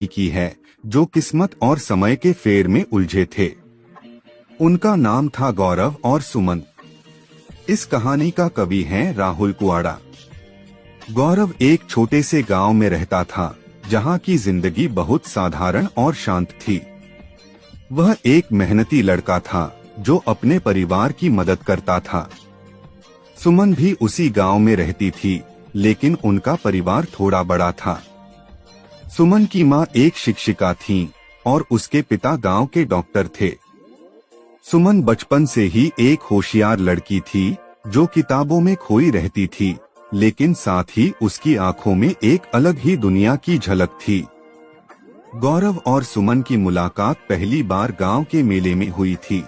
की है जो किस्मत और समय के फेर में उलझे थे। उनका नाम था गौरव और सुमन। इस कहानी का कवि हैं राहुल कुआड़ा। गौरव एक छोटे से गांव में रहता था जहां की जिंदगी बहुत साधारण और शांत थी। वह एक मेहनती लड़का था जो अपने परिवार की मदद करता था। सुमन भी उसी गांव में रहती थी, लेकिन उनका परिवार थोड़ा बड़ा था। सुमन की मां एक शिक्षिका थीं और उसके पिता गांव के डॉक्टर थे। सुमन बचपन से ही एक होशियार लड़की थी जो किताबों में खोई रहती थी, लेकिन साथ ही उसकी आंखों में एक अलग ही दुनिया की झलक थी। गौरव और सुमन की मुलाकात पहली बार गांव के मेले में हुई थी।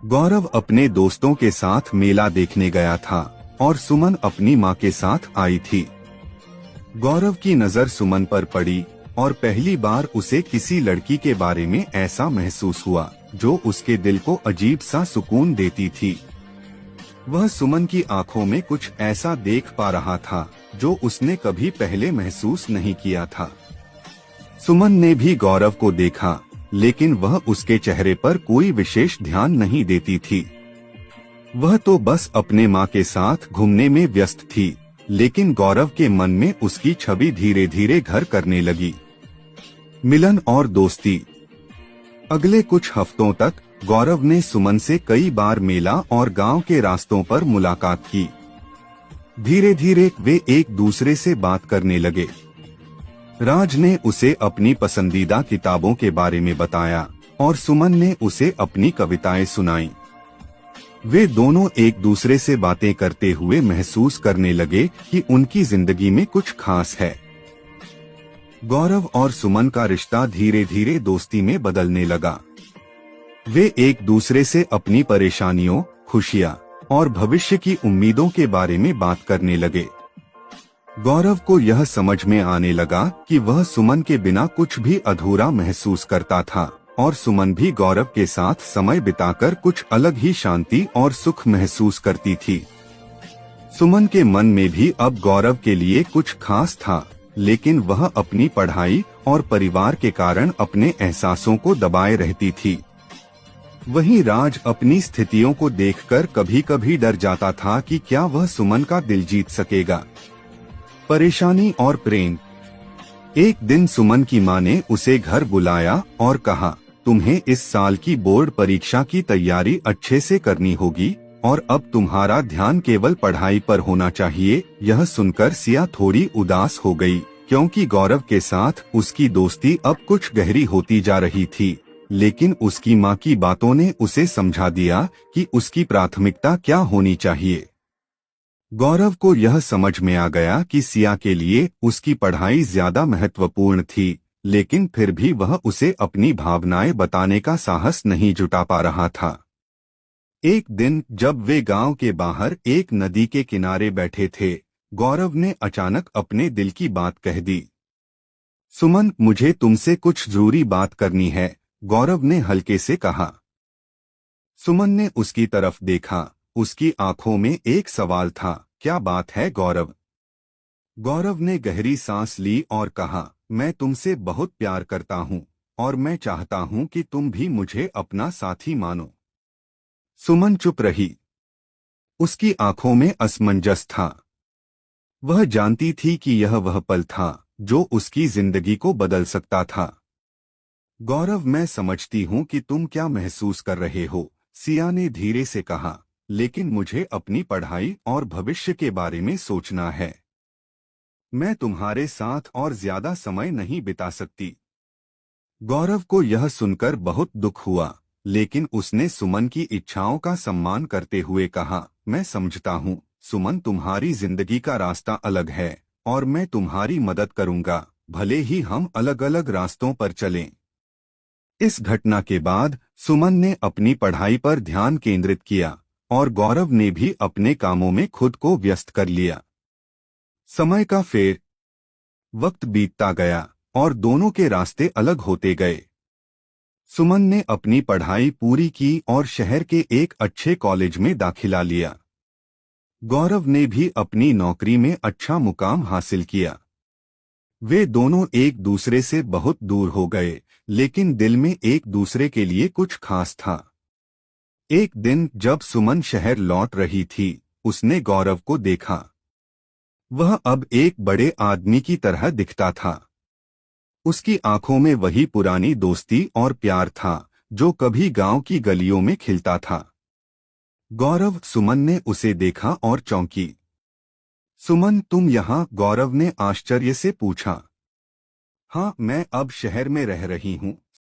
गौरव अपने दोस्तों के साथ मेला देखने गया था और सुमन अपनी मां के साथ आई थी। गौरव की नजर सुमन पर पड़ी और पहली बार उसे किसी लड़की के बारे में ऐसा महसूस हुआ जो उसके दिल को अजीब सा सुकून देती थी। वह सुमन की आंखों में कुछ ऐसा देख पा रहा था जो उसने कभी पहले महसूस नहीं किया था। सुमन ने भी गौरव को देखा, लेकिन वह उसके चेहरे पर कोई विशेष ध्यान नहीं देती थी। वह तो बस अपने मां के साथ घूमने में व्यस्त थी, लेकिन गौरव के मन में उसकी छवि धीरे धीरे घर करने लगी। मिलन और दोस्ती। अगले कुछ हफ्तों तक गौरव ने सुमन से कई बार मेला और गांव के रास्तों पर मुलाकात की। धीरे धीरे वे एक दूसरे से बात करने लगे। राज ने उसे अपनी पसंदीदा किताबों के बारे में बताया और सुमन ने उसे अपनी कविताएं सुनाई। वे दोनों एक दूसरे से बातें करते हुए महसूस करने लगे कि उनकी जिंदगी में कुछ खास है। गौरव और सुमन का रिश्ता धीरे धीरे दोस्ती में बदलने लगा। वे एक दूसरे से अपनी परेशानियों, खुशियां और भविष्य की उम्मीदों के बारे में बात करने लगे। गौरव को यह समझ में आने लगा कि वह सुमन के बिना कुछ भी अधूरा महसूस करता था और सुमन भी गौरव के साथ समय बिताकर कुछ अलग ही शांति और सुख महसूस करती थी। सुमन के मन में भी अब गौरव के लिए कुछ खास था, लेकिन वह अपनी पढ़ाई और परिवार के कारण अपने एहसासों को दबाए रहती थी। वहीं राज अपनी स्थितियों को देखकर कभी कभी डर जाता था कि क्या वह सुमन का दिल जीत सकेगा। परेशानी और प्रेम। एक दिन सुमन की मां ने उसे घर बुलाया और कहा, तुम्हें इस साल की बोर्ड परीक्षा की तैयारी अच्छे से करनी होगी और अब तुम्हारा ध्यान केवल पढ़ाई पर होना चाहिए। यह सुनकर सिया थोड़ी उदास हो गई, क्योंकि गौरव के साथ उसकी दोस्ती अब कुछ गहरी होती जा रही थी, लेकिन उसकी मां की बातों ने उसे समझा दिया कि उसकी प्राथमिकता क्या होनी चाहिए। गौरव को यह समझ में आ गया कि सिया के लिए उसकी पढ़ाई ज्यादा महत्वपूर्ण थी, लेकिन फिर भी वह उसे अपनी भावनाएं बताने का साहस नहीं जुटा पा रहा था। एक दिन जब वे गांव के बाहर एक नदी के किनारे बैठे थे, गौरव ने अचानक अपने दिल की बात कह दी। सुमन, मुझे तुमसे कुछ जरूरी बात करनी है, गौरव ने हल्के से कहा। सुमन ने उसकी तरफ देखा। उसकी आंखों में एक सवाल था, क्या बात है गौरव? गौरव ने गहरी सांस ली और कहा, मैं तुमसे बहुत प्यार करता हूँ और मैं चाहता हूँ कि तुम भी मुझे अपना साथी मानो। सुमन चुप रही। उसकी आंखों में असमंजस था। वह जानती थी कि यह वह पल था जो उसकी जिंदगी को बदल सकता था। गौरव, मैं समझती हूँ कि तुम क्या महसूस कर रहे हो, सिया ने धीरे से कहा, लेकिन मुझे अपनी पढ़ाई और भविष्य के बारे में सोचना है। मैं तुम्हारे साथ और ज्यादा समय नहीं बिता सकती। गौरव को यह सुनकर बहुत दुख हुआ, लेकिन उसने सुमन की इच्छाओं का सम्मान करते हुए कहा, मैं समझता हूँ सुमन, तुम्हारी जिंदगी का रास्ता अलग है और मैं तुम्हारी मदद करूंगा, भले ही हम अलग अलग रास्तों पर चलें। इस घटना के बाद सुमन ने अपनी पढ़ाई पर ध्यान केंद्रित किया और गौरव ने भी अपने कामों में खुद को व्यस्त कर लिया। समय का फेर, वक्त बीतता गया और दोनों के रास्ते अलग होते गए। सुमन ने अपनी पढ़ाई पूरी की और शहर के एक अच्छे कॉलेज में दाखिला लिया। गौरव ने भी अपनी नौकरी में अच्छा मुकाम हासिल किया। वे दोनों एक दूसरे से बहुत दूर हो गए, लेकिन दिल में एक दूसरे के लिए कुछ खास था। एक दिन जब सुमन शहर लौट रही थी, उसने गौरव को देखा। वह अब एक बड़े आदमी की तरह दिखता था। उसकी आंखों में वही पुरानी दोस्ती और प्यार था जो कभी गांव की गलियों में खिलता था। गौरव, सुमन ने उसे देखा और चौंकी। सुमन, तुम यहाँ? गौरव ने आश्चर्य से पूछा। हाँ, मैं अब शहर में रह रही हूँ।